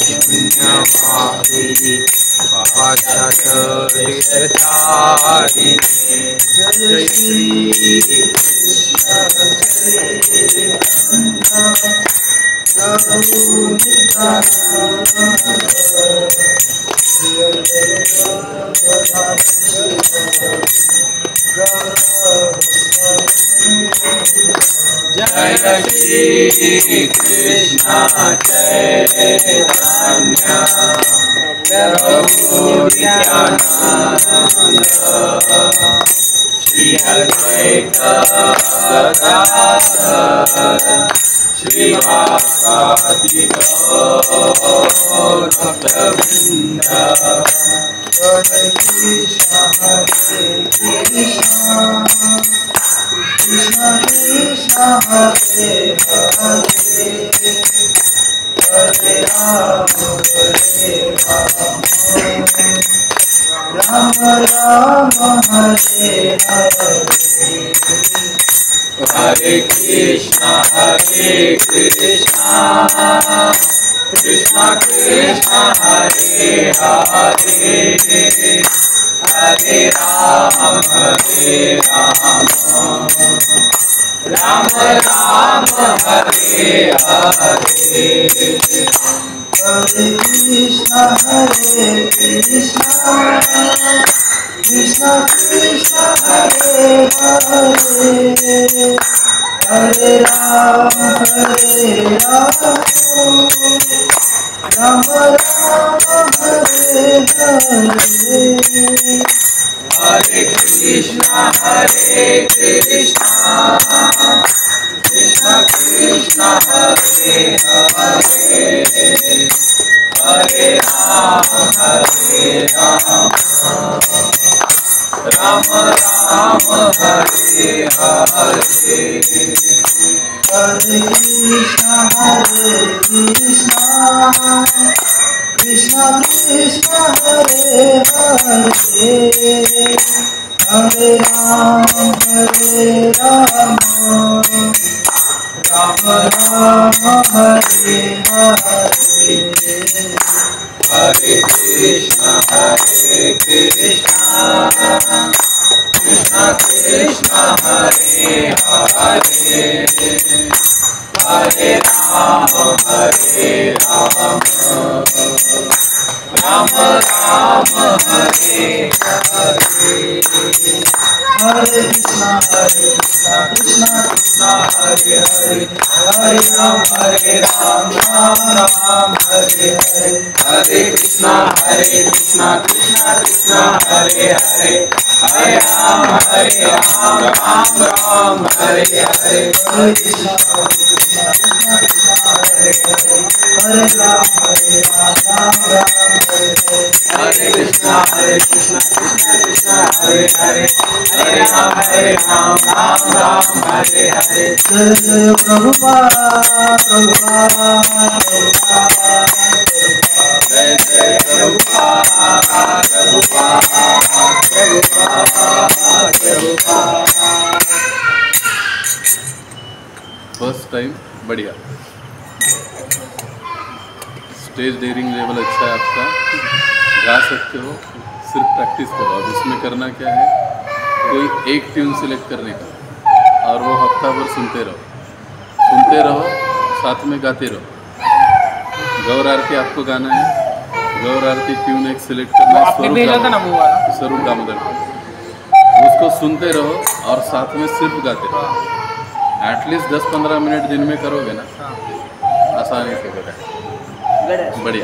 शून्यवादी पाशतलिलधारिणे जय श्री जय श्री कृष्ण चैतन्य प्रभु नित्यानंद श्री अद्वैत गदाधर श्रीवासादि गौर भक्तवृंद हरे कृष्ण कृष्ण कृष्ण हरे हरे हरे राम राम राम हरे हरे हरे कृष्ण कृष्ण कृष्ण हरे हरे हरे राम राम राम हरे हरे हरे कृष्ण कृष्ण कृष्ण हरे हरे हरे राम राम राम हरे हरे हरे कृष्ण कृष्ण कृष्ण हरे हरे हरे राम राम राम हरे हरे हरे कृष्ण कृष्ण कृष्ण हरे हरे हरे राम राम राम हरे हरे हरे कृष्ण कृष्ण कृष्ण हरे हरे हरे राम राम राम हरे हरे हरे कृष्ण कृष्ण कृष्ण हरे हरे हरे राम राम राम हरे हरे हरे कृष्ण कृष्ण कृष्ण हरे हरे हरे राम राम राम हरे हरे हरे कृष्ण हरे राम राम राम हरे कृष्ण कृष्ण कृष्ण हरे हरे हरे राम राम राम हरे हरे जय जय प्रभुपाद जय जय प्रभुपाद फर्स्ट टाइम बढ़िया। स्टेज डेयरिंग लेवल अच्छा है आपका, गा सकते हो, सिर्फ प्रैक्टिस करो। अब इसमें करना क्या है, कोई एक ट्यून सिलेक्ट करने का और वो हफ्ता भर सुनते रहो, साथ में गाते रहो। गौर आरती आपको गाना है, गौर आरती ट्यून एक सिलेक्ट करना है, स्वरूप दामोदर, उसको सुनते रहो और साथ में सिर्फ गाते रहो। एटलीस्ट 10-15 मिनट दिन में करोगे ना, आसानी से करें। बढ़िया,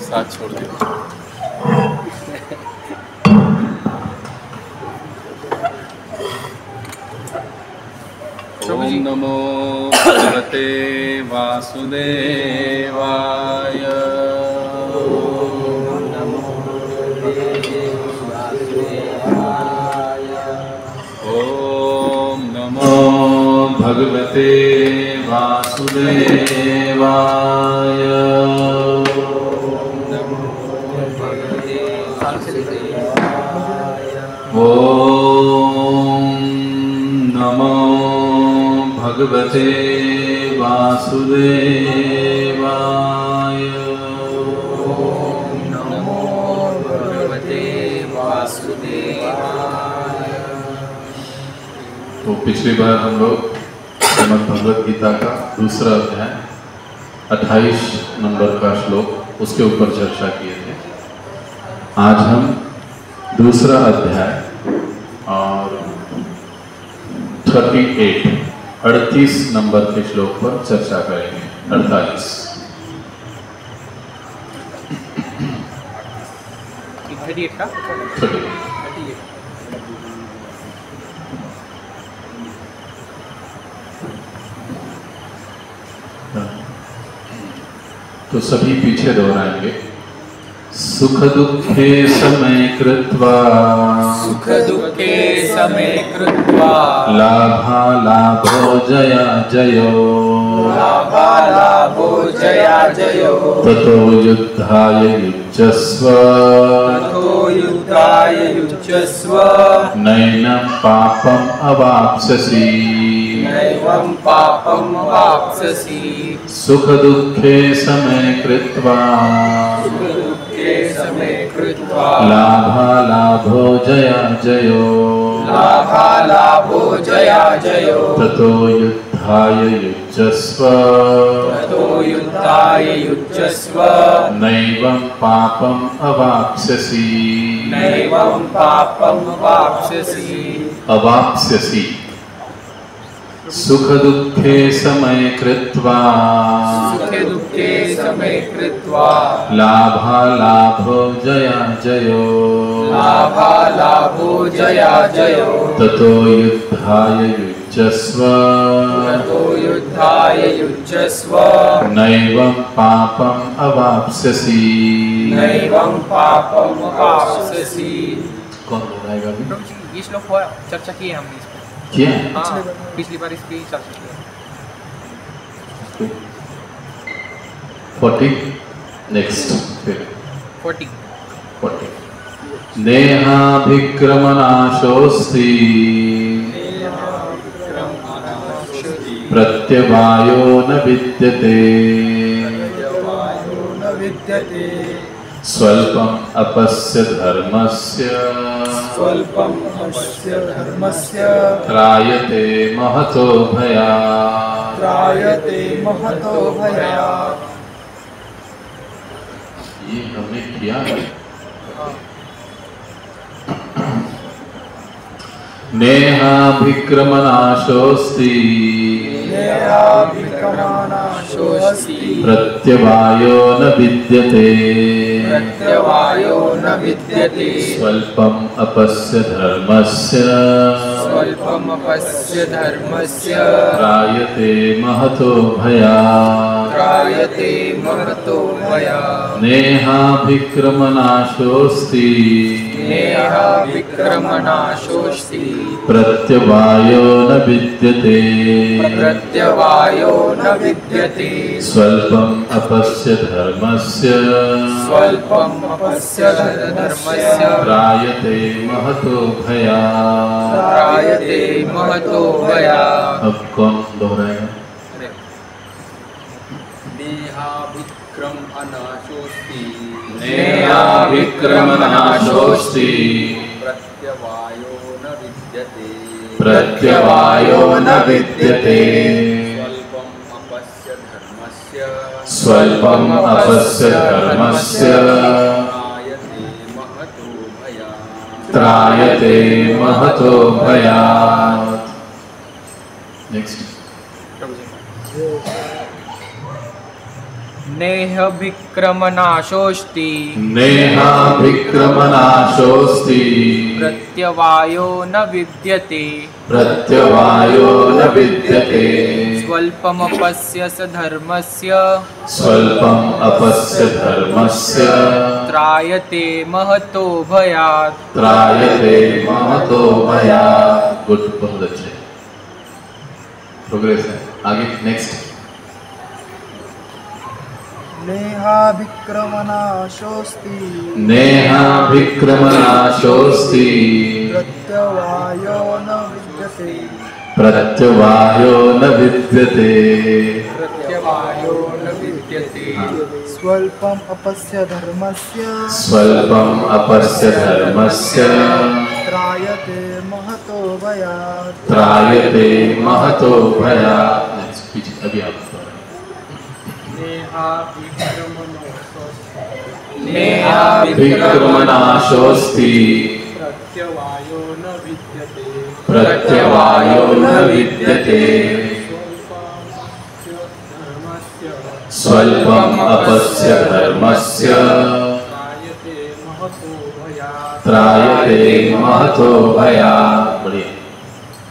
साथ छोड़ दिया। ओम नमो भगवते वासुदेवाय। ओम नमो भगवते वासुदेवाय। ओम नमो भगवते वासुदेवाय। नमो भगवते वासुदेवाय। तो पिछली बार हम लोग श्रीमद् भगवद गीता का दूसरा अध्याय 28 नंबर का श्लोक उसके ऊपर चर्चा किए थे। आज हम दूसरा अध्याय और 38 नंबर के श्लोक पर चर्चा करेंगे। 48 का 38। तो सभी पीछे दोहराएंगे। सुख दुखे समय कृत्वा, सुख दुखे समय कृत्वा, लाभा लाभो जया जयो, लाभा लाभो जया जयो, ततो युद्धाय युज्यस्व, ततो युद्धाय युज्यस्व, नैनं पापम् अवाप्स्यसि, नैवं पापं वाप्स्यसि। सुख दुखे समय कृत्वा, सुख दुखे समय कृत्वा, लाभा लाभो जया जयो, लाभा लाभो जया जयो, ततो युद्धाय युज्यस्व, ततो युद्धाय युज्यस्व, नैवं पापम् अवाप्स्यसि, नैवं पापं वाप्स्यसि। अवाप्स्यसि। सुख दुखे समय कृत्वा, सुखे दुखे समय कृत्वा, लाभा लाभो जया जयो, लाभा लाभो जया जयो, ततो युद्धाय युज्यस्व, ततो युद्धाय युज्यस्व, नैवं पापम् अवाप्स्यसि, नैवं पापं वाप्स्यसि। कौन बताएगा अभी? ये श्लोक हुआ चर्चा की है हमने इस पर। क्या हाँ, पिछली बार इसकी चर्चा की है। 40 नेक्स्ट फिर 40 नेहाभिक्रमनाशोऽस्ति, प्रत्यवायो न विद्यते, विद्यते, स्वल्पम् अपस्य धर्मस्य, स्वल्पम् अपस्य धर्मस्य, त्रायते महतो भयात्। त्रायते महतो भयात्। ये हमने किया है। नेहाभिक्रमनाशोऽस्ति, नेहाभिक्रमनाशोऽस्ति, प्रत्यवायो न विद्यते, प्रत्यवायो न विद्यते, स्वल्पम् अपस्य धर्मस्य, स्वल्पम् अपस्य धर्मस्य, त्रायते महतो भयात्। त्रायते महतो भयात्। नेहाभिक्रमनाशोऽस्ति, नेहाभिक्रमनाशोऽस्ति, प्रत्यवायो न विद्यते, प्रत्यवायो न विद्यते, स्वल्पम् अपस्य धर्मस्य, स्वल्पम् अपस्य धर्मस्य, त्रायते महतो भयात्। त्रायते महतो भयात्। अब कौन दोहराएगा? नेहाभिक्रमनाशोऽस्ति, नेहाभिक्रमनाशोऽस्ति, प्रत्यवायो न विद्यते, प्रत्यवायो न विद्यते, स्वल्पम् स्वल्पम् अपस्य धर्मस्य, अपस्य धर्मस्य, त्रायते महतो भयात्। त्रायते महतो भयात्। नेक्स्ट। नेहाभिक्रमनाशोऽस्ति, नेहाभिक्रमनाशोऽस्ति, प्रत्यवायो न विद्यते, प्रत्यवायो न विद्यते, स्वल्पमपस्य स धर्मस्य, स्वल्पम् अपस्य धर्मस्य, त्रायते महतो भयात्। त्रायते महतो भयात्। गुड, बहुत अच्छे प्रोग्रेस है। आगे नेक्स्ट। नेहाभिक्रमनाशोऽस्ति, नेहाभिक्रमनाशोऽस्ति, प्रत्यवायो न विद्यते, प्रत्यवायो न विद्यते। प्रत्यवायो न विद्यते। स्वल्पम अपस्य धर्मस्य स्वल्पम अपस्य धर्मस्य त्रायते महतो भयात्। त्रायते महतो भयात्। अभी आप विक्रमनाशोस्ति प्रत्यवायो न विद्यते। प्रत्यवायो न विद्यते। स्वल्पम अपस्य धर्मस्य त्रायते महतो भयात्। बढ़िया।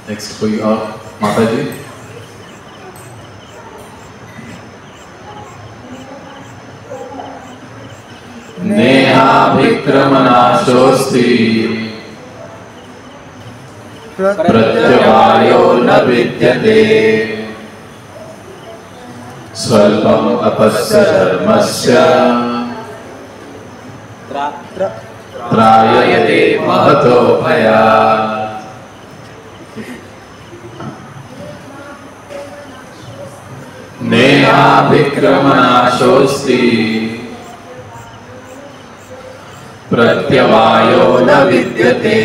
नेक्स्ट कोई और माता जी? नेहाभिक्रमनाशोस्ति प्रत्यवायो न विद्यते। स्वल्पम अपस्य धर्मस्य त्रायते महतो भयात्। नेहाभिक्रमनाशोस्ति प्रत्यवायो न विद्यते।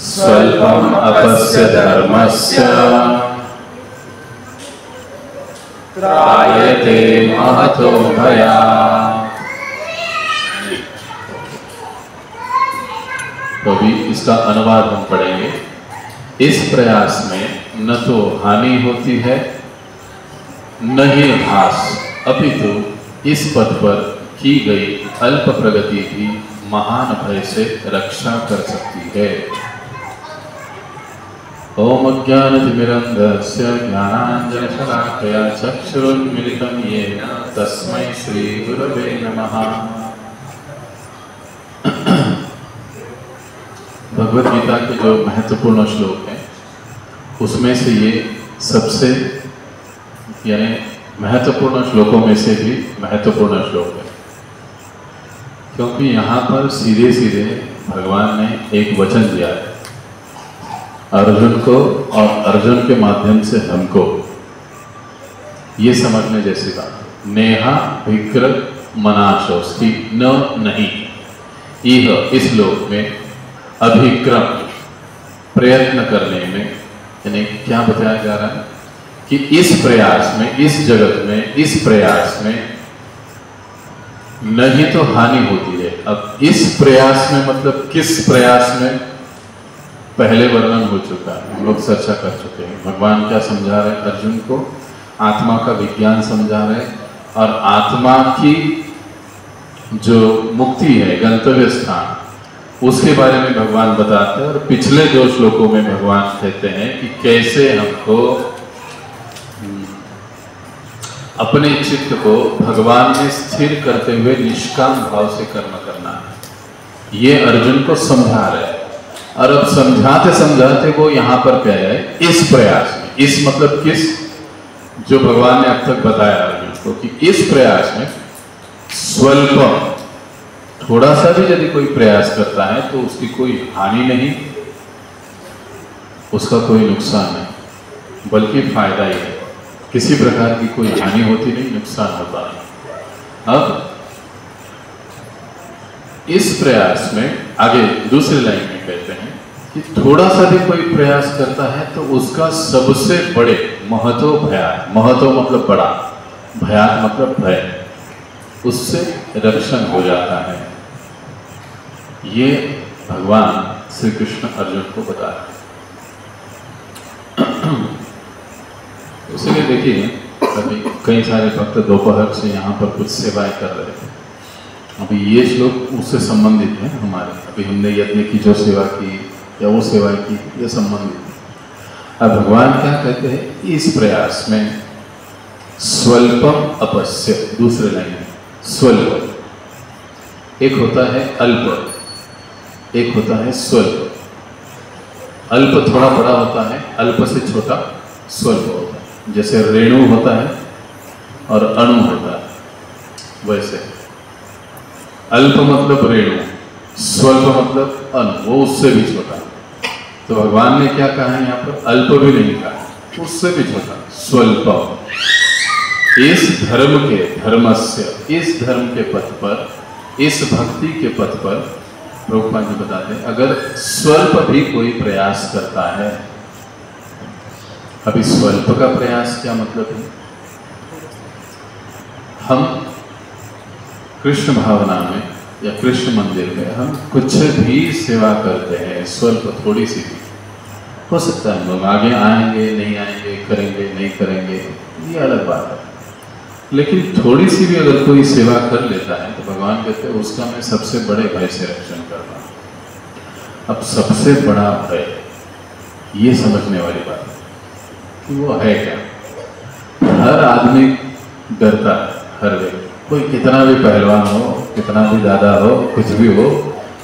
स्वल्पम अपस्य धर्मस्य त्रायते महतो भयात्। तो अभी इसका अनुवाद हम पढ़ेंगे। इस प्रयास में न तो हानि होती है न ही ह्रास, अपितु इस पद पर की गई अल्प प्रगति भी महान भय से रक्षा कर सकती है। ओम अज्ञानतिमिरन्धस्य ज्ञानाञ्जनशलाकया चक्षुरुन्मीलितं येन तस्मै श्रीगुरवे नमः। भगवद गीता के जो महत्वपूर्ण श्लोक हैं उसमें से ये सबसे यानी महत्वपूर्ण श्लोकों में से भी महत्वपूर्ण श्लोक है, क्योंकि यहाँ पर सीधे सीधे भगवान ने एक वचन दिया है अर्जुन को और अर्जुन के माध्यम से हमको। ये समझने जैसी बात। नेहा विक्रमनाशोस्ति न नहीं, यह इस लोक में अभिक्रम प्रयत्न करने में, यानी क्या बताया जा रहा है कि इस प्रयास में, इस जगत में, इस प्रयास में नहीं तो हानि होती है। अब इस प्रयास में मतलब किस प्रयास में पहले वर्णन हो चुका है, हम लोग चर्चा कर चुके हैं। भगवान क्या समझा रहे हैं अर्जुन को? आत्मा का विज्ञान समझा रहे हैं और आत्मा की जो मुक्ति है, गंतव्य स्थान, उसके बारे में भगवान बताते हैं। और पिछले दो श्लोकों में भगवान कहते हैं कि कैसे हमको अपने चित्त को भगवान में स्थिर करते हुए निष्काम भाव से कर्म करना है। ये अर्जुन को समझा रहे हैं। और अब समझाते समझाते वो यहाँ पर कह रहे हैं इस प्रयास में, इस मतलब किस, जो भगवान ने अब तक बताया अर्जुन को कि इस प्रयास में स्वल्प, थोड़ा सा भी यदि कोई प्रयास करता है तो उसकी कोई हानि नहीं, उसका कोई नुकसान नहीं, बल्कि फायदा ही है। किसी प्रकार की कोई हानि होती नहीं, नुकसान होता है। अब इस प्रयास में आगे दूसरी लाइन में कहते हैं कि थोड़ा सा भी कोई प्रयास करता है तो उसका सबसे बड़े महतो भयात, महतो मतलब बड़ा, भयात मतलब भय, उससे रक्षण हो जाता है। ये भगवान श्री कृष्ण अर्जुन को बता रहे हैं। इसलिए देखिए अभी कई सारे भक्त दोपहर से यहाँ पर कुछ सेवाएं कर रहे थे। अभी ये श्लोक उससे संबंधित है हमारे। अभी हमने यज्ञ की जो सेवा की या वो सेवाएं की, ये संबंधित है। अब भगवान क्या कहते हैं इस प्रयास में स्वल्पम अपश्य, दूसरे लाइन में स्वल्प, एक होता है अल्प, एक होता है स्वल्प। अल्प थोड़ा बड़ा होता है, अल्प से छोटा स्वल्प होता है। जैसे रेणु होता है और अणु होता है, वैसे अल्प मतलब रेणु, स्वल्प मतलब अणु, वो उससे भी छोटा। तो भगवान ने क्या कहा है यहाँ पर? अल्प भी नहीं कहा, उससे भी छोटा, स्वल्प। इस धर्म के, धर्मस्य, इस धर्म के पथ पर, इस भक्ति के पथ पर प्रभुपाद जी बताते हैं अगर स्वल्प भी कोई प्रयास करता है। अभी स्वल्प का प्रयास क्या मतलब है? हम कृष्ण भावना में या कृष्ण मंदिर में हम कुछ भी सेवा करते हैं, स्वल्प थोड़ी सी भी हो सकता है, लोग आगे आएंगे नहीं आएंगे, करेंगे नहीं करेंगे, ये अलग बात है। लेकिन थोड़ी सी भी अगर कोई सेवा कर लेता है तो भगवान कहते हैं उसका मैं सबसे बड़े भय से रक्षण करता हूँ। अब सबसे बड़ा भय, ये समझने वाली बात है कि वो है क्या। हर आदमी डरता है, हर व्यक्ति, कोई कितना भी पहलवान हो, कितना भी दादा हो, कुछ भी हो,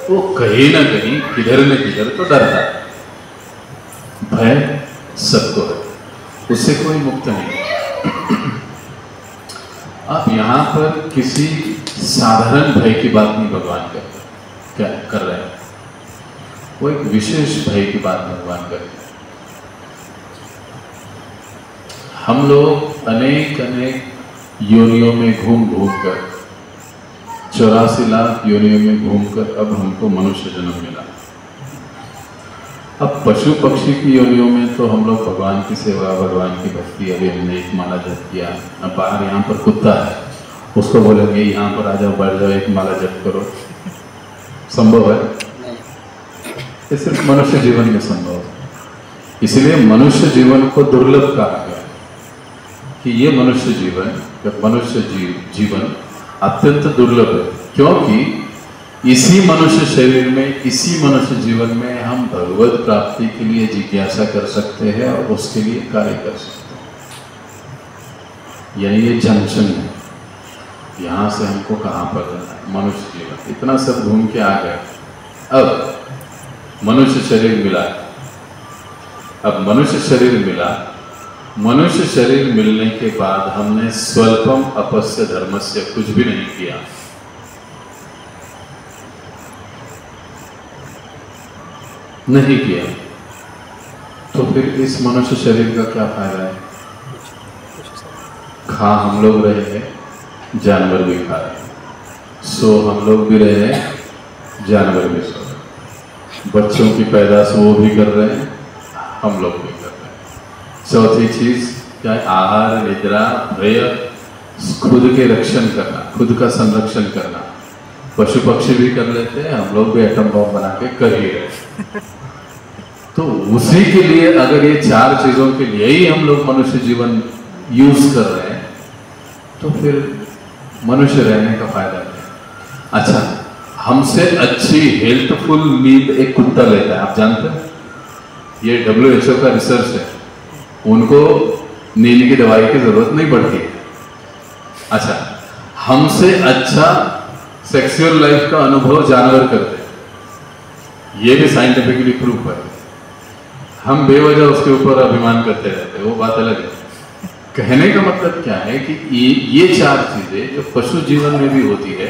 वो कहीं ना कहीं किधर न किधर तो डरता है। भय सबको है, उससे कोई मुक्त नहीं। आप यहाँ पर किसी साधारण भय की बात नहीं भगवान करते, क्या कर रहे हैं, वो एक विशेष भय की बात भगवान करते हैं। हम लोग अनेक अनेक योनियों में घूम घूम कर, 84 लाख योनियों में घूमकर अब हमको मनुष्य जन्म मिला। अब पशु पक्षी की योनियों में तो हम लोग भगवान की सेवा, भगवान की भक्ति, अभी हमने एक माला जप किया। अब बाहर यहाँ पर कुत्ता है, उसको बोलेंगे यहाँ पर आ जाओ, बैठ जाओ, एक माला जप करो, संभव है? ये सिर्फ मनुष्य जीवन में संभव है। इसलिए मनुष्य जीवन को दुर्लभ कहा गया कि ये मनुष्य जीवन, मनुष्य जीवन अत्यंत दुर्लभ है, क्योंकि इसी मनुष्य शरीर में, इसी मनुष्य जीवन में हम भगवत प्राप्ति के लिए जिज्ञासा कर सकते हैं और उसके लिए कार्य कर सकते हैं। यानी ये जंक्शन है, यहाँ से हमको कहाँ पर जाना है, मनुष्य जीवन। इतना सब घूम के आ गए, अब मनुष्य शरीर मिला। अब मनुष्य शरीर मिला, मनुष्य शरीर मिलने के बाद हमने स्वल्पम अपस्य धर्मस्य कुछ भी नहीं किया। नहीं किया तो फिर इस मनुष्य शरीर का क्या फायदा है? खा हम लोग रहे हैं, जानवर भी खा रहे हैं, सो हम लोग भी रहे हैं, जानवर भी सो रहे हैं, बच्चों की पैदाश वो भी कर रहे हैं, हम लोग भी कर रहे हैं। चौथी चीज क्या है? आहार, निद्रा, भय, खुद के रक्षण करना, खुद का संरक्षण करना। पशु पक्षी भी कर लेते हैं, हम लोग भी एटम बम बना के कर ही रहे। तो उसी के लिए अगर ये चार चीजों के लिए ही हम लोग मनुष्य जीवन यूज कर रहे हैं तो फिर मनुष्य रहने का फायदा क्या? अच्छा, हमसे अच्छी हेल्थफुल नींद एक कुत्ता लेता है, आप जानते हैं? ये WHO का रिसर्च है, उनको नींद की दवाई की जरूरत नहीं पड़ती। अच्छा, हमसे अच्छा सेक्सुअल लाइफ का अनुभव जानवर करते हैं, ये भी साइंटिफिकली प्रूफ है। हम बेवजह उसके ऊपर अभिमान करते रहते हैं, वो बात अलग है। कहने का मतलब क्या है कि ये चार चीजें जो पशु जीवन में भी होती है,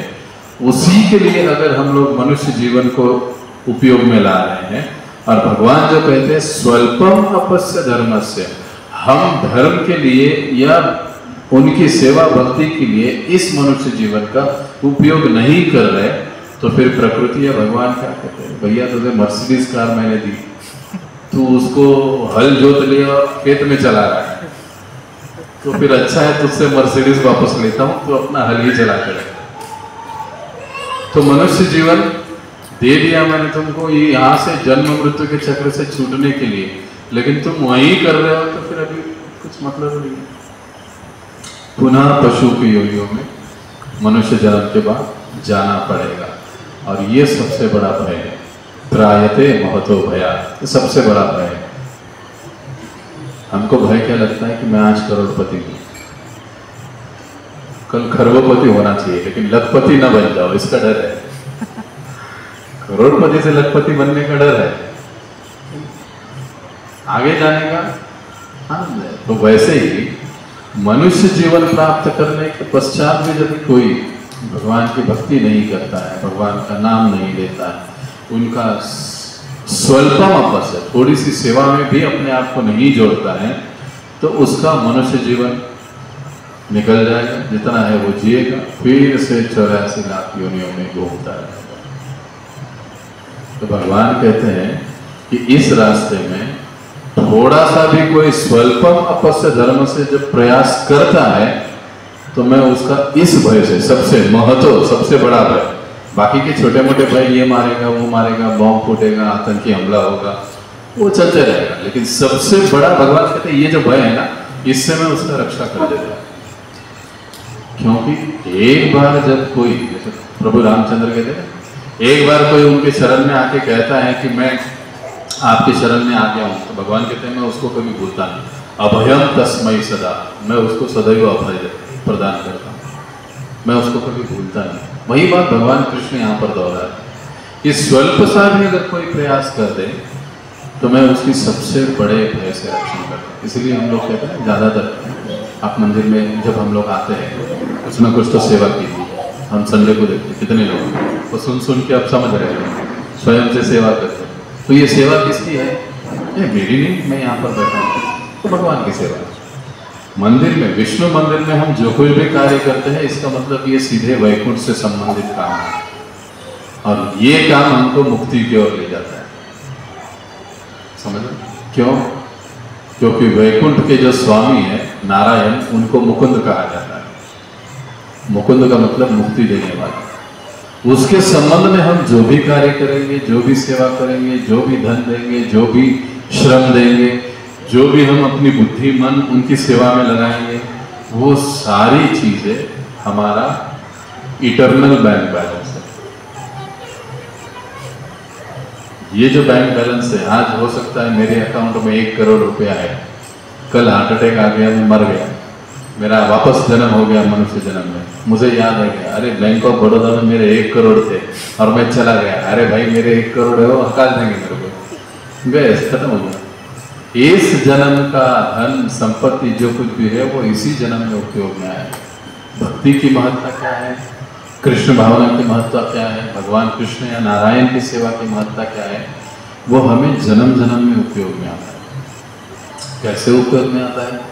उसी के लिए अगर हम लोग मनुष्य जीवन को उपयोग में ला रहे हैं, और भगवान जो कहते हैं स्वल्पम अपस्य धर्मस्य, हम धर्म के लिए या उनकी सेवा भक्ति के लिए इस मनुष्य जीवन का उपयोग नहीं कर रहे, तो फिर प्रकृति या भगवान क्या कहते हैं? भैया तुझे मर्सिडीज कार मैंने दी, तू उसको हल जोत लिया और खेत में चला रहा है, तो फिर अच्छा है तुझसे मर्सिडीज वापस लेता हूं, तो अपना हल ही चला कर। तो मनुष्य जीवन दे दिया मैंने तुमको ये यहाँ से जन्म मृत्यु के चक्र से छूटने के लिए, लेकिन तुम वही कर रहे हो, तो फिर अभी कुछ मतलब नहीं है। पुनः पशु की योनियों में मनुष्य जन्म के बाद जाना पड़ेगा, और ये सबसे बड़ा भय है। त्रायते महतो भया, ये सबसे बड़ा भय है। हमको भय क्या लगता है कि मैं आज करोड़पति हूं, कल खरबोपति होना चाहिए, लेकिन लखपति ना बन जाओ, इसका डर है। करोड़पति से लखपति बनने का डर है, आगे जाने का आनंद है। तो वैसे ही मनुष्य जीवन प्राप्त करने के पश्चात भी जब कोई भगवान की भक्ति नहीं करता है, भगवान का नाम नहीं लेता है, उनका स्वल्पम अपस्य, थोड़ी सी सेवा में भी अपने आप को नहीं जोड़ता है तो उसका मनुष्य जीवन निकल जाएगा, जितना है वो जिएगा, फिर से 84 लाख योनियों में घूमता है। तो भगवान कहते हैं कि इस रास्ते में थोड़ा सा भी कोई स्वल्पम अपस्य धर्म से जब प्रयास करता है तो मैं उसका इस भय से, सबसे महत्व, सबसे बड़ा भय, बाकी के छोटे मोटे भय, ये मारेगा वो मारेगा, बॉम्ब फूटेगा, आतंकी हमला होगा, वो चलते रहेगा, लेकिन सबसे बड़ा भगवान कहते हैं ये जो भय है ना, इससे मैं उसका रक्षा कर देता हूं। क्योंकि एक बार जब कोई, जैसे प्रभु रामचंद्र कहते हैं, एक बार कोई उनके शरण में आके कहता है कि मैं आपके शरण में आ गया हूं, तो भगवान कहते हैं मैं उसको कभी भूलता नहीं। अभयम तस्मय सदा, मैं उसको सदैव अभय प्रदान करता हूं, मैं उसको कभी भूलता नहीं। वही बात भगवान कृष्ण यहाँ पर दोहरा है कि स्वल्प सा भी अगर कोई प्रयास कर दे तो मैं उसकी सबसे बड़े भय से रक्षण करता हूँ। इसलिए हम लोग कहते हैं ज़्यादातर आप मंदिर में जब हम लोग आते हैं कुछ ना कुछ तो सेवा कीजिए। हम संडे को देखते हैं कितने लोग, वो सुन सुन के अब समझ रहे हैं, स्वयं से सेवा करते हैं। तो ये सेवा किसकी है? ये मेरी नहीं, मैं यहाँ पर बैठा हूँ, तो भगवान की सेवा है। मंदिर में, विष्णु मंदिर में हम जो कोई भी कार्य करते हैं, इसका मतलब ये सीधे वैकुंठ से संबंधित काम है, और ये काम हमको मुक्ति की ओर ले जाता है। समझ लो क्यों? क्योंकि वैकुंठ के जो स्वामी है नारायण, उनको मुकुंद कहा जाता है। मुकुंद का मतलब मुक्ति देने वाला। उसके संबंध में हम जो भी कार्य करेंगे, जो भी सेवा करेंगे, जो भी धन देंगे, जो भी श्रम देंगे, जो भी हम अपनी बुद्धि मन उनकी सेवा में लगाएंगे, वो सारी चीजें हमारा इटर्नल बैंक बैलेंस है। ये जो बैंक बैलेंस है, आज हो सकता है मेरे अकाउंट में 1 करोड़ रुपया है, कल हार्ट अटैक आ गया, मैं मर गया, मेरा वापस जन्म हो गया मनुष्य जन्म में, मुझे याद आ गया अरे बैंक ऑफ बड़ौदा में मेरे 1 करोड़ थे और मैं चला गया, अरे भाई मेरे 1 करोड़ है वो हकाल देंगे मेरे को, गए, खत्म हो गया। इस जन्म का धन संपत्ति जो कुछ भी है वो इसी जन्म में उपयोग में आया। भक्ति की महत्ता क्या है, कृष्ण भावना की महत्ता क्या है, भगवान कृष्ण या नारायण की सेवा की महत्ता क्या है, वो हमें जन्म जन्म में उपयोग में आता है। कैसे उपयोग में आता है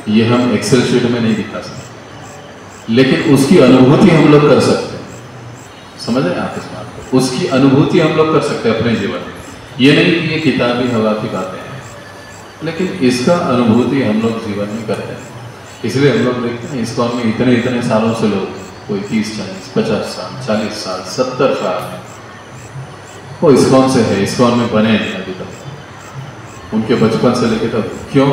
ये हम एक्सेल शीट में नहीं दिखा सकते, लेकिन उसकी अनुभूति हम लोग कर सकते हैं। समझ रहे हैं आप इस बात को? उसकी अनुभूति हम लोग कर सकते हैं अपने जीवन में। ये नहीं कि ये किताबी हवा की बातें हैं, लेकिन इसका अनुभूति हम लोग जीवन में करते हैं। इसलिए हम लोग देखते हैं इस्कॉन में इतने इतने सालों से लोग, कोई 30, 40, 50 साल, 40 साल, 70 साल है, वो इस्कॉन से है, इस्कॉन में बने हैं अभी तक, उनके बचपन से लेके तक। क्यों?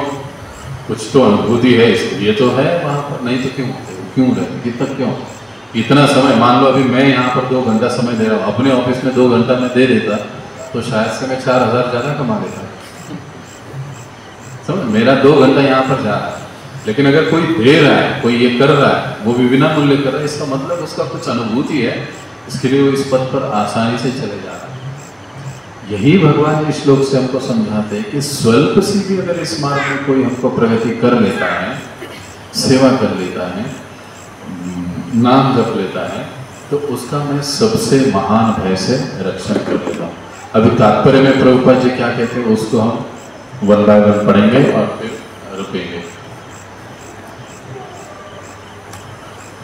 कुछ तो अनुभूति है इसको, ये तो है वहाँ पर, नहीं तो क्यों रहे कितना, क्यों इतना समय? मान लो अभी मैं यहाँ पर 2 घंटा समय दे रहा हूँ, अपने ऑफिस में 2 घंटा मैं दे देता तो शायद से मैं 4000 ज़्यादा कमा लेता। समझ, मेरा 2 घंटा यहाँ पर जा रहा है, लेकिन अगर कोई दे रहा है, कोई ये कर रहा है, वो भी बिना मूल्य कर रहा है, इसका मतलब उसका कुछ अनुभूति है, इसके लिए वो इस पद पर आसानी से चले जा रहा है। यही भगवान इस श्लोक से हमको समझाते हैं कि स्वल्प सी भी अगर इस मार्ग में कोई हमको प्रगति कर लेता है, सेवा कर लेता है, नाम जप लेता है, तो उसका मैं सबसे महान भय से रक्षण कर लेता हूँ। अभी तात्पर्य में प्रभुपाद जी क्या कहते हैं उसको हम वन बाय वन पढ़ेंगे और फिर रुकेंगे।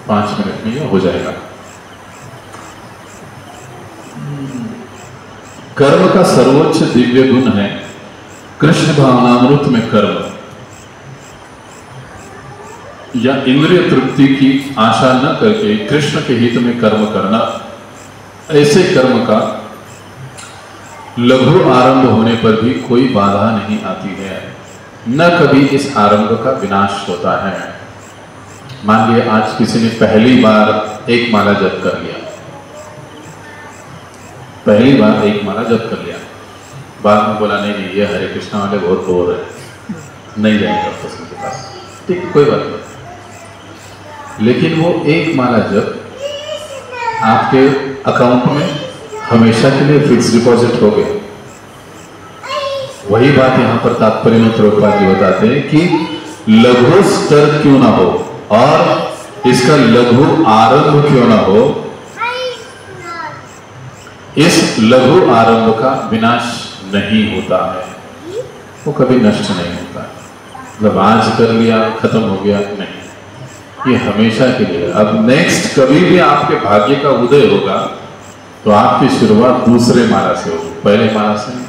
5 मिनट में ये हो जाएगा। कर्म का सर्वोच्च दिव्य गुण है कृष्ण भावनामृत में कर्म, या इंद्रिय तृप्ति की आशा न करके कृष्ण के हित में कर्म करना। ऐसे कर्म का लघु आरंभ होने पर भी कोई बाधा नहीं आती है, न कभी इस आरंभ का विनाश होता है। मान लिया आज किसी ने पहली बार 1 माला जप कर लिया, पहली बार 1 माला जप कर लिया, बाद में बोला नहीं ये हरे कृष्णा वाले बहुत बोर है, नहीं जाएंगे वापस उनके पास, ठीक कोई बात नहीं। लेकिन वो 1 माला जप आपके अकाउंट में हमेशा के लिए फिक्स डिपॉजिट हो गया। वही बात यहाँ पर तात्पर्य में प्रभुपाद जी बताते हैं कि लघु स्तर क्यों ना हो और इसका लघु आरंभ क्यों ना हो, इस लघु आरंभ का विनाश नहीं होता है, वो कभी नष्ट नहीं होता है। मतलब आज कर लिया खत्म हो गया, नहीं, ये हमेशा के लिए। अब नेक्स्ट कभी भी आपके भाग्य का उदय होगा तो आपकी शुरुआत दूसरे माला से होगी, पहले माला से नहीं।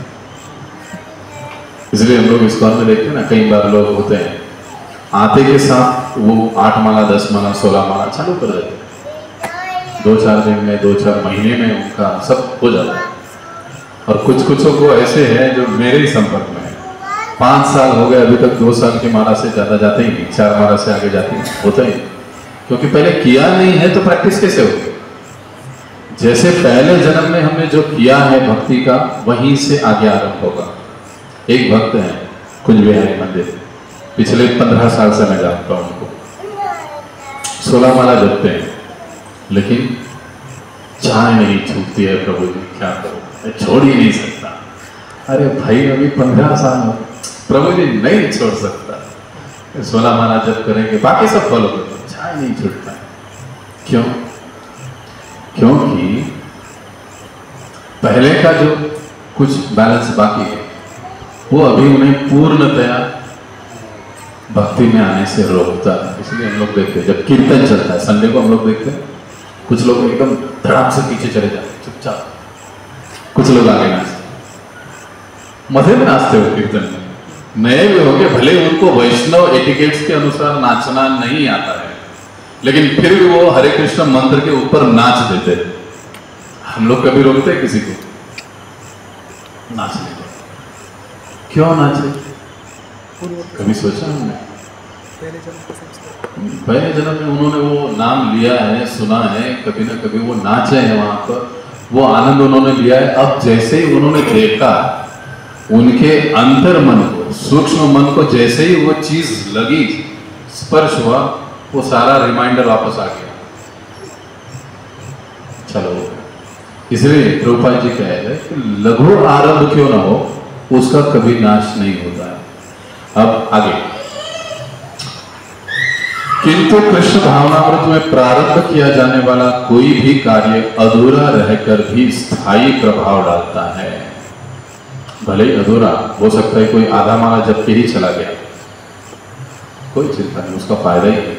इसलिए हम लोग इस्कॉन में देखते हैं ना, कई बार लोग होते हैं आते के साथ वो 8 माला 10 माला 16 माला चालू कर देते हैं, 2-4 दिन में 2-4 महीने में उनका सब हो जाता है। और कुछ कुछों को ऐसे हैं जो मेरे ही संपर्क में है, 5 साल हो गए अभी तक 2 साल की माला से ज्यादा जाते ही नहीं, 4 माला से आगे जाते ही होता ही, क्योंकि पहले किया नहीं है तो प्रैक्टिस कैसे होगी। जैसे पहले जन्म में हमने जो किया है भक्ति का, वहीं से आगे आरंभ होगा। एक भक्त है कुंज बिहारी मंदिर, पिछले 15 साल से मैं जानता हूं उनको, 16 माला जपते हैं, लेकिन चाय नहीं छूटती है। प्रभु जी क्या करूं, मैं छोड़ ही नहीं सकता। अरे भाई अभी 15 साल हो, प्रभु जी नहीं छोड़ सकता। 16 माला जप करेंगे, बाकी सब फॉलो करो, चाय नहीं छूटता। क्यों? क्योंकि पहले का जो कुछ बैलेंस बाकी है वो अभी उन्हें पूर्णतया भक्ति में आने से रोकता है। इसलिए हम लोग देखते हैं जब कीर्तन चलता है, संडे को हम लोग देखते हैं, कुछ लोग एकदम धड़ाम से पीछे चले जाते हैं चुपचाप, कुछ लोग आगे नाचते, मजे में नाचते हो कीर्तन में। नए भी होंगे, भले उनको वैष्णव एटिकेट्स के अनुसार नाचना नहीं आता है, लेकिन फिर भी वो हरे कृष्ण मंत्र के ऊपर नाच देते हैं। हम लोग कभी रोकते हैं किसी को नाचने को? क्यों नाचे? कभी सोचा हमने? पहले जन्म में उन्होंने वो नाम लिया है, सुना है, कभी ना कभी वो नाचे हैं वहां पर, वो आनंद उन्होंने लिया है। अब जैसे ही उन्होंने देखा, उनके अंतर मन को, सूक्ष्म मन को जैसे ही वो चीज लगी, स्पर्श हुआ, वो सारा रिमाइंडर वापस आ गया। चलो, इसलिए प्रभुपाद जी कह रहे कि लघु आरंभ क्यों ना हो, उसका कभी नाश नहीं होता है। अब आगे, किंतु कृष्ण भावनामृत में प्रारंभ किया जाने वाला कोई भी कार्य अधूरा रहकर भी स्थायी प्रभाव डालता है। भले ही अधूरा हो सकता है, कोई आधा माला जप के ही चला गया, कोई चिंता नहीं, उसका फायदा ही है।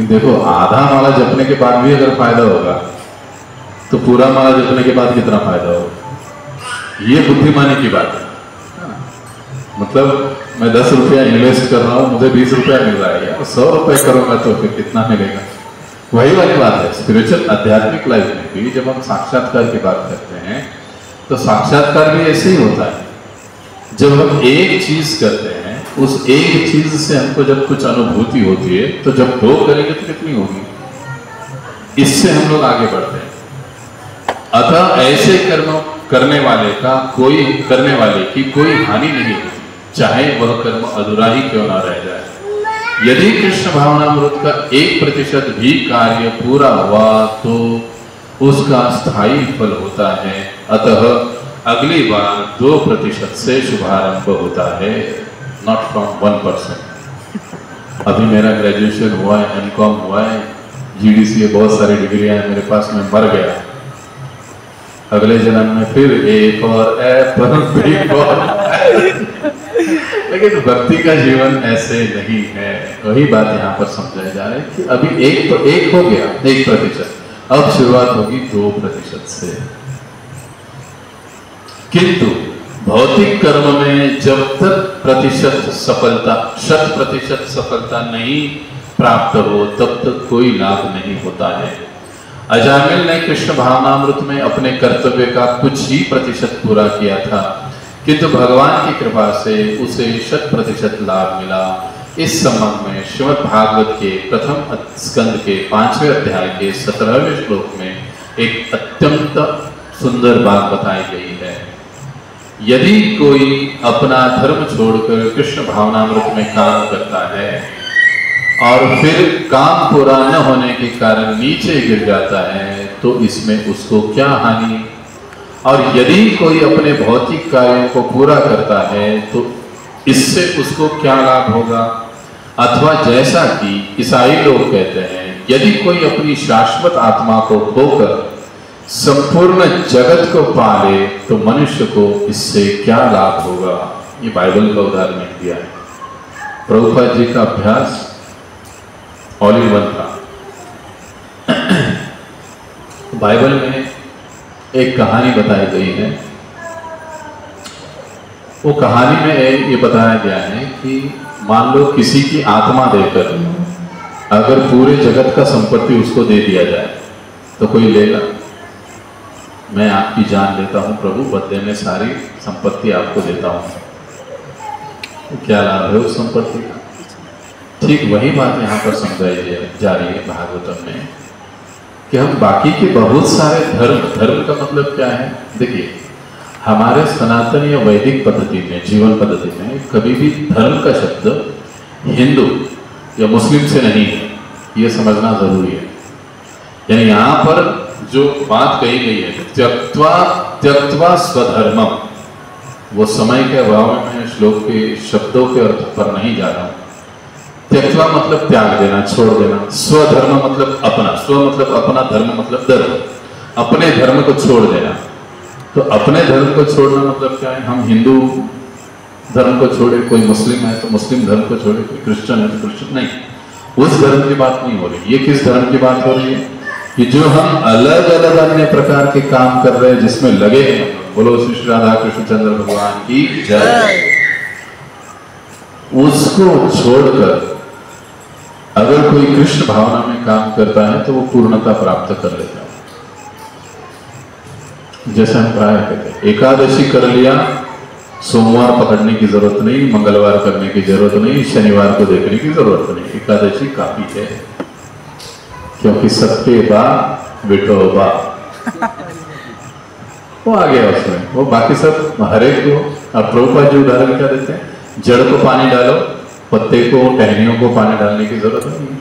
देखो, आधा माला जपने के बाद भी अगर फायदा होगा तो पूरा माला जपने के बाद कितना फायदा होगा? ये बुद्धिमानी की बात है। मतलब मैं 10 रुपया इन्वेस्ट कर रहा हूं, मुझे 20 रुपया मिल रहा है, यार 100 रुपये करूंगा तो फिर कितना मिलेगा? वही वाली बात है स्पिरिचुअल आध्यात्मिक लाइफ में भी। जब हम साक्षात्कार की बात करते हैं तो साक्षात्कार भी ऐसे ही होता है। जब हम एक चीज करते हैं, उस एक चीज से हमको जब कुछ अनुभूति होती है, तो जब 2 करेंगे तो कितनी होगी? इससे हम लोग आगे बढ़ते हैं। अतः ऐसे कर्म करने वाले की कोई हानि नहीं होती, चाहे वह कर्म अधूरा ही क्यों ना रह जाए। यदि कृष्ण भावनामृत का 1% भी कार्य पूरा हुआ तो उसका स्थायी फल होता है। अतः अगली बार 2% से शुभारंभ होता है, नॉट फ्रॉम 1%। अभी मेरा ग्रेजुएशन हुआ है, एमकॉम हुआ है, जीडीसी बहुत सारी डिग्रियां हैं मेरे पास, मैं मर गया, अगले जन्म में फिर एक और लेकिन भक्ति का जीवन ऐसे नहीं है। वही बात यहाँ पर समझाया जा रहा है कि अभी एक हो गया 1%, अब शुरुआत होगी 2% से। किंतु भौतिक कर्म में जब तक 100% सफलता नहीं प्राप्त हो, तब तक कोई लाभ नहीं होता है। अजामिल ने कृष्ण भावनामृत में अपने कर्तव्य का कुछ ही प्रतिशत पूरा किया था, किंतु भगवान की कृपा से उसे 100% लाभ मिला। इस संबंध में श्रीमद् भागवत के प्रथम स्कंद के 5वें अध्याय के 17वें श्लोक में एक अत्यंत सुंदर बात बताई गई है। यदि कोई अपना धर्म छोड़कर कृष्ण भावनामृत में काम करता है और फिर काम पूरा न होने के कारण नीचे गिर जाता है, तो इसमें उसको क्या हानि? और यदि कोई अपने भौतिक कार्यों को पूरा करता है तो इससे उसको क्या लाभ होगा? अथवा जैसा कि ईसाई लोग कहते हैं, यदि कोई अपनी शाश्वत आत्मा को खोकर संपूर्ण जगत को पाले तो मनुष्य को इससे क्या लाभ होगा। ये बाइबल का उदाहरण दिया है। प्रभुपाद जी का अभ्यास ऑल इन वन था। बाइबल में एक कहानी बताई गई है। वो कहानी में ये बताया गया है कि मान लो किसी की आत्मा देकर अगर पूरे जगत का संपत्ति उसको दे दिया जाए तो कोई लेगा? मैं आपकी जान लेता हूं प्रभु, बदले में सारी संपत्ति आपको देता हूं, तो क्या लाभ है उस संपत्ति का? ठीक वही बात यहाँ पर समझाई जा रही है भागवतम में कि हम बाकी के बहुत सारे धर्म का मतलब क्या है। देखिए, हमारे सनातन या वैदिक पद्धति में, जीवन पद्धति में कभी भी धर्म का शब्द हिंदू या मुस्लिम से नहीं है, ये समझना जरूरी है। यानी यहाँ पर जो बात कही गई है त्यक्त्वा स्वधर्मम, वो समय के अभाव में मैं श्लोक के शब्दों के अर्थ पर नहीं जा रहा हूँ। त्यक्त्वा मतलब त्याग देना, छोड़ देना। स्वधर्म मतलब अपना, स्व मतलब अपना, धर्म मतलब धर्म, अपने धर्म को छोड़ देना। तो अपने धर्म को छोड़ना मतलब क्या है? हम हिंदू धर्म को छोड़े, कोई मुस्लिम है तो मुस्लिम धर्म को छोड़े, कोई क्रिश्चियन है तो क्रिश्चियन नहीं, उस धर्म की बात नहीं हो रही। ये किस धर्म की बात हो रही है कि जो हम अलग अलग अन्य प्रकार के काम कर रहे हैं जिसमें लगे हैं। बोलो श्री राधा कृष्ण चंद्र भगवान की जय। उसको छोड़कर अगर कोई कृष्ण भावना में काम करता है तो वो पूर्णता प्राप्त कर लेता है। जैसे हम प्राय कहते हैं, एकादशी कर लिया, सोमवार पकड़ने की जरूरत नहीं, मंगलवार करने की जरूरत नहीं, शनिवार को देखने की जरूरत नहीं, एकादशी काफी है, क्योंकि सत्य बा विठोबा वो आ गया उसमें। वो बाकी सब हरेक को, अब प्रभुपाद जी उदाहरण क्या देते हैं, जड़ को पानी डालो, पत्ते को, टहनियों को पानी डालने की जरूरत नहीं।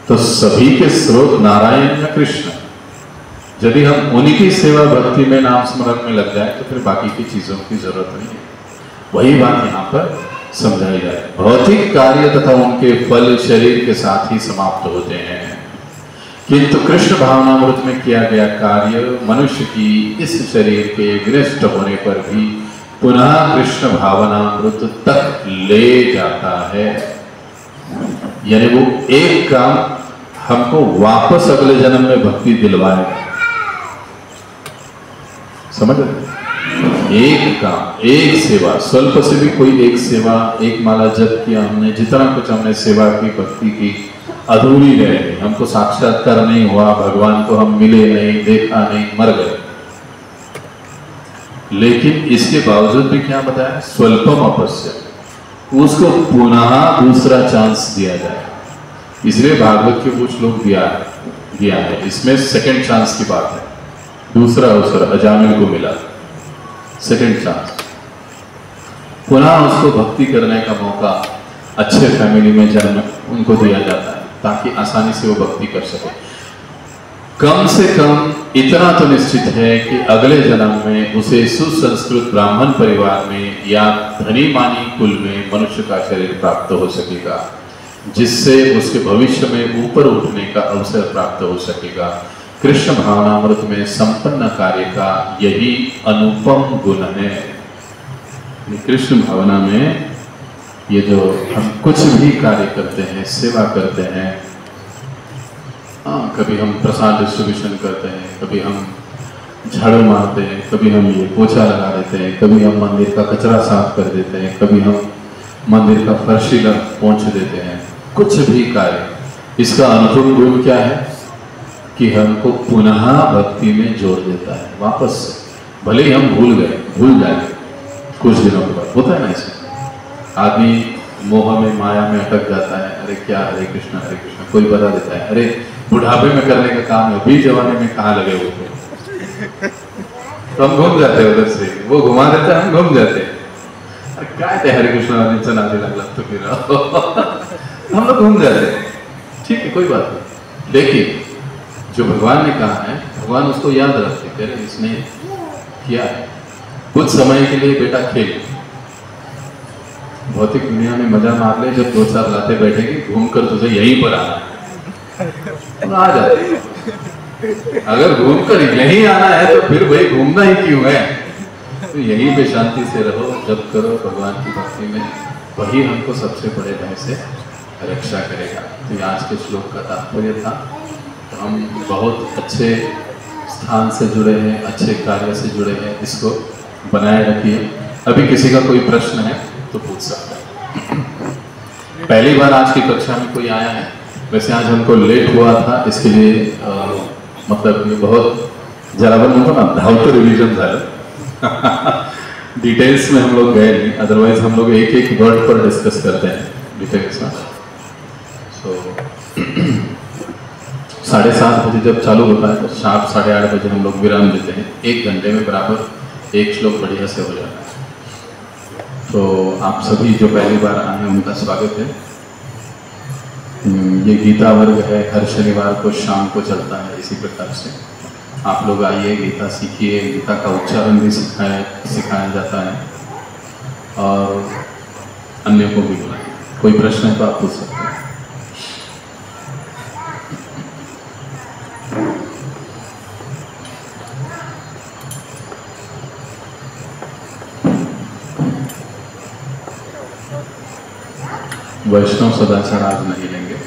तो सभी के स्रोत नारायण या कृष्ण, यदि हम उन्हीं की सेवा भक्ति में, नाम स्मरण में लग जाए तो फिर बाकी की चीजों की जरूरत नहीं है। वही बात यहाँ पर समझाई जाए। भौतिक कार्य तथा उनके फल शरीर के साथ ही समाप्त होते हैं, किंतु कृष्ण भावनामृत में किया गया कार्य मनुष्य की इस शरीर के विनष्ट होने पर भी पुनः कृष्ण भावनामृत तक ले जाता है। यानी वो एक काम हमको वापस अगले जन्म में भक्ति दिलवाएगा। समझ रहे? एक काम, एक सेवा, स्वल्प से भी कोई एक सेवा, एक माला जप किया हमने, जितना कुछ हमने सेवा की, भक्ति की, अधूरी रह गई। हमको साक्षात्कार नहीं हुआ, भगवान को हम मिले नहीं, देखा नहीं, मर गए। लेकिन इसके बावजूद भी क्या बताया? स्वल्पम अपश्य, उसको पुनः दूसरा चांस दिया जाए। इसलिए भागवत के कुछ लोग दिया है। इसमें सेकंड चांस की बात है। दूसरा अवसर अजामिल को मिला, सेकंड चांस, पुनः उसको भक्ति करने का मौका अच्छे फैमिली में जन्म उनको दिया जाता है ताकि आसानी से वो भक्ति कर सके। कम से कम इतना तो निश्चित है कि अगले जन्म में उसे सुसंस्कृत ब्राह्मण परिवार में या धनी मानी कुल में मनुष्य का शरीर प्राप्त हो सकेगा, जिससे उसके भविष्य में ऊपर उठने का अवसर प्राप्त हो सकेगा। कृष्ण भावनामृत में संपन्न कार्य का यही अनुपम गुण है। कृष्ण भावना में ये जो हम कुछ भी कार्य करते हैं, सेवा करते हैं, कभी हम प्रसाद डिस्ट्रीब्यूशन करते हैं, कभी हम झाड़ू मारते हैं, कभी हम ये पोछा लगा देते हैं, कभी हम मंदिर का कचरा साफ कर देते हैं, कभी हम मंदिर का फर्शीला पोंछ देते हैं, कुछ भी कार्य, इसका अनुपम गुण क्या है कि हमको पुनः भक्ति में जोड़ देता है वापस से। भले ही हम भूल जाएंगे कुछ दिनों के बाद, होता है ना ऐसे। आदमी मोह में, माया में अटक जाता है, अरे क्या हरे कृष्णा, कोई बता देता है, अरे बुढ़ापे में करने का काम है, बीच जवानी में कहाँ लगे हुए थे। तो हम घूम जाते हैं उधर से, वो घुमा देता है, हम घूम जाते हैं, अरे क्या है हरे कृष्णा नाते लगला तो फिर हम लोग घूम जाते हैं। ठीक है, कोई बात नहीं। लेकिन जो भगवान ने कहा है, भगवान उसको याद रखते, कह रहे इसने किया है कुछ समय के लिए, बेटा खेल, भौतिक दुनिया में मजा मार ले, जब 2-4 लाते बैठेगी, घूम कर तुझे यहीं पर आना है, आ जाते। अगर घूमकर यहीं आना है तो फिर भाई घूमना ही क्यों है? तो यहीं पे शांति से रहो, जप करो भगवान की भक्ति में, वही हमको सबसे बड़े भय से रक्षा करेगा। तो आज के श्लोक का तात्पर्य था। तो हम बहुत अच्छे स्थान से जुड़े हैं, अच्छे कार्य से जुड़े हैं, इसको बनाए रखिए। अभी किसी का कोई प्रश्न है तो पूछ सकते हैं। पहली बार आज की कक्षा में कोई आया है? वैसे आज हमको लेट हुआ था, इसके लिए मतलब ये बहुत जरा बनूंगा ना धावतो रिविजन था। डिटेल्स में हम लोग गए नहीं, अदरवाइज हम लोग एक एक वर्ड पर डिस्कस करते हैं डिटेल्स में। सो 7:30 बजे जब चालू होता है तो 7-8:30 बजे हम लोग विराम देते हैं। 1 घंटे में बराबर एक श्लोक बढ़िया से हो जाता है। तो आप सभी जो पहली बार आए हैं उनका स्वागत है। ये गीता वर्ग है, हर शनिवार को शाम को चलता है। इसी प्रकार से आप लोग आइए, गीता सीखिए, गीता का उच्चारण भी सिखाया जाता है और अन्य को भी बुलाएं। कोई प्रश्न है तो आप पूछ सकते हैं। वैष्णव सदाचार आज नहीं लेंगे।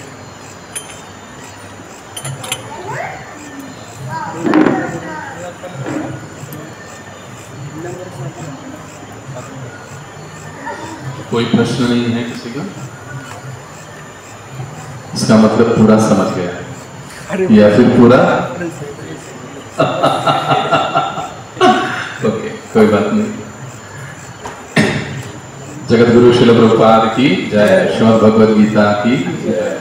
कोई प्रश्न नहीं है किसी का? इसका मतलब पूरा समझ गया है या फिर पूरा? ओके, कोई बात नहीं। जगत गुरु श्रील प्रभुपाद की जय। श्रीमद् भगवद गीता की जय।